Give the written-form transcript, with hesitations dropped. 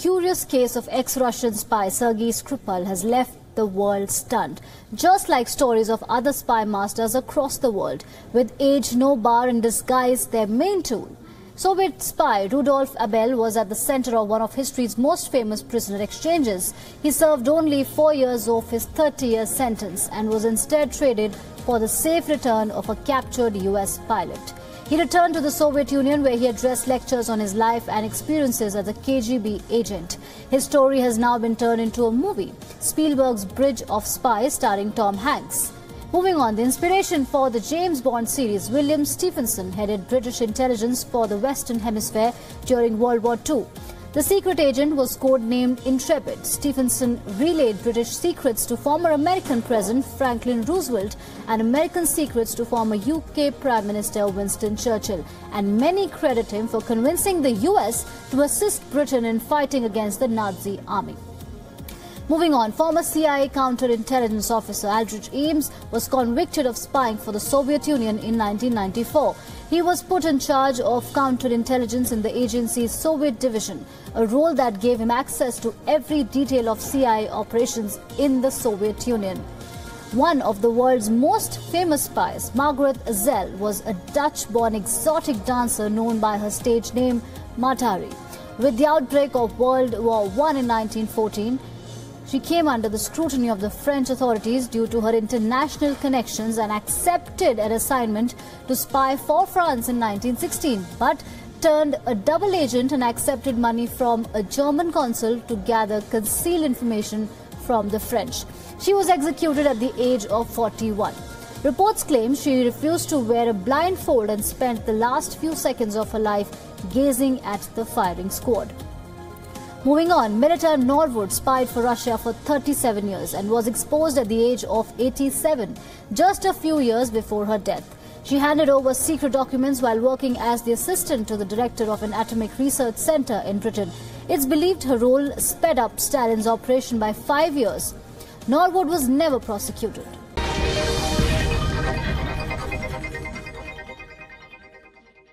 curious case of ex-Russian spy Sergei Skripal has left the world stunned, just like stories of other spy masters across the world. With age no bar and disguise their main tool, Soviet spy Rudolf Abel was at the center of one of history's most famous prisoner exchanges. He served only 4 years of his 30-year sentence and was instead traded for the safe return of a captured US pilot. He returned to the Soviet Union, where he addressed lectures on his life and experiences as a KGB agent. His story has now been turned into a movie, Spielberg's Bridge of Spies, starring Tom Hanks. Moving on, the inspiration for the James Bond series, William Stephenson headed British intelligence for the Western Hemisphere during World War II. The secret agent was codenamed Intrepid. Stephenson relayed British secrets to former American President Franklin Roosevelt and American secrets to former UK Prime Minister Winston Churchill, and many credit him for convincing the US to assist Britain in fighting against the Nazi army. Moving on, former CIA counterintelligence officer Aldrich Ames was convicted of spying for the Soviet Union in 1994. He was put in charge of counterintelligence in the agency's Soviet division, a role that gave him access to every detail of CIA operations in the Soviet Union. One of the world's most famous spies, Margaret Zell, was a Dutch-born exotic dancer known by her stage name Matari. With the outbreak of World War I in 1914, she came under the scrutiny of the French authorities due to her international connections and accepted an assignment to spy for France in 1916, but turned a double agent and accepted money from a German consul to gather concealed information from the French. She was executed at the age of 41. Reports claim she refused to wear a blindfold and spent the last few seconds of her life gazing at the firing squad. Moving on, Marital Norwood spied for Russia for 37 years and was exposed at the age of 87, just a few years before her death. She handed over secret documents while working as the assistant to the director of an atomic research center in Britain. It's believed her role sped up Stalin's operation by 5 years. Norwood was never prosecuted.